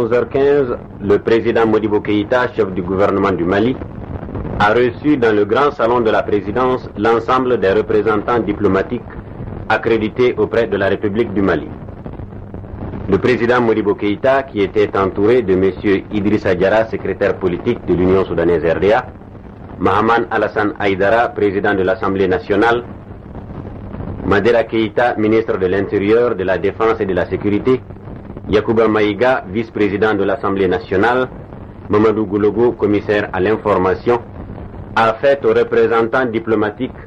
11h15, le président Modibo Keïta, chef du gouvernement du Mali, a reçu dans le grand salon de la présidence l'ensemble des représentants diplomatiques accrédités auprès de la République du Mali. Le président Modibo Keïta, qui était entouré de M. Idrissa Diarra, secrétaire politique de l'Union soudanaise RDA, Mahaman Alassane Haïdara, président de l'Assemblée nationale, Madera Keïta, ministre de l'Intérieur, de la Défense et de la Sécurité, Yacouba Maïga, vice-président de l'Assemblée nationale, Mamadou Goulogo, commissaire à l'information, a fait aux représentants diplomatiques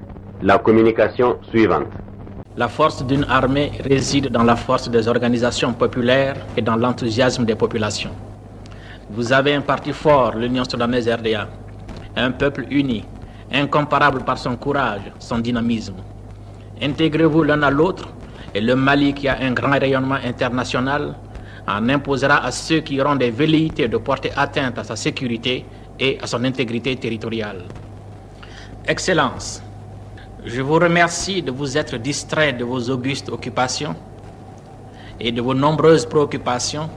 la communication suivante. La force d'une armée réside dans la force des organisations populaires et dans l'enthousiasme des populations. Vous avez un parti fort, l'Union soudanaise RDA, un peuple uni, incomparable par son courage, son dynamisme. Intégrez-vous l'un à l'autre et le Mali, qui a un grand rayonnement international, en imposera à ceux qui auront des velléités de porter atteinte à sa sécurité et à son intégrité territoriale. Excellences, je vous remercie de vous être distrait de vos augustes occupations et de vos nombreuses préoccupations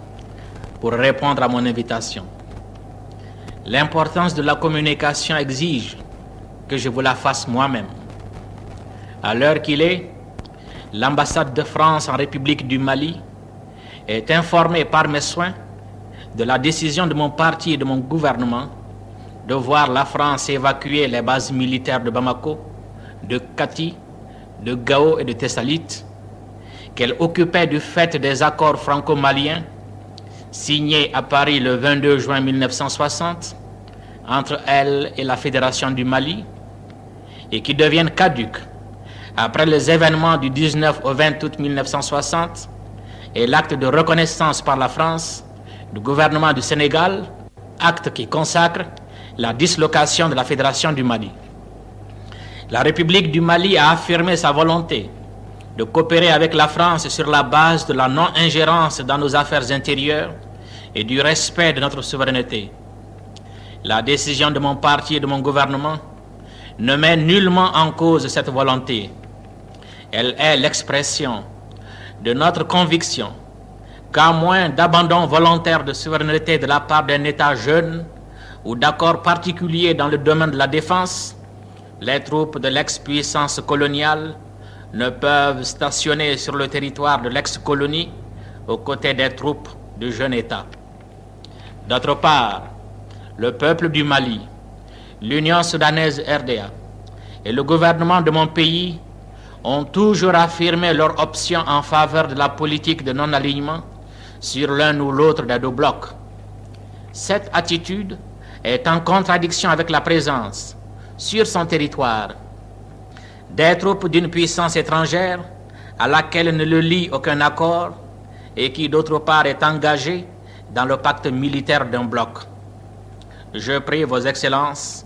pour répondre à mon invitation. L'importance de la communication exige que je vous la fasse moi-même. À l'heure qu'il est, l'ambassade de France en République du Mali est informée par mes soins de la décision de mon parti et de mon gouvernement de voir la France évacuer les bases militaires de Bamako, de Kati, de Gao et de Tessalit, qu'elle occupait du fait des accords franco-maliens signés à Paris le 22 juin 1960 entre elle et la Fédération du Mali et qui deviennent caduques après les événements du 19 au 20 août 1960 et l'acte de reconnaissance par la France du gouvernement du Sénégal, acte qui consacre la dislocation de la Fédération du Mali. La République du Mali a affirmé sa volonté de coopérer avec la France sur la base de la non-ingérence dans nos affaires intérieures et du respect de notre souveraineté. La décision de mon parti et de mon gouvernement ne met nullement en cause cette volonté. Elle est l'expression de notre conviction qu'à moins d'abandon volontaire de souveraineté de la part d'un État jeune ou d'accords particuliers dans le domaine de la défense, les troupes de l'ex-puissance coloniale ne peuvent stationner sur le territoire de l'ex-colonie aux côtés des troupes du jeune État. D'autre part, le peuple du Mali, l'Union soudanaise RDA et le gouvernement de mon pays ont toujours affirmé leur option en faveur de la politique de non-alignement sur l'un ou l'autre des deux blocs. Cette attitude est en contradiction avec la présence, sur son territoire, des troupes d'une puissance étrangère à laquelle ne le lie aucun accord et qui d'autre part est engagée dans le pacte militaire d'un bloc. Je prie vos excellences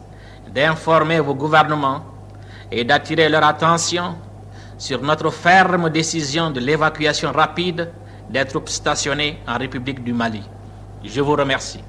d'informer vos gouvernements et d'attirer leur attention sur notre ferme décision de l'évacuation rapide des troupes stationnées en République du Mali. Je vous remercie.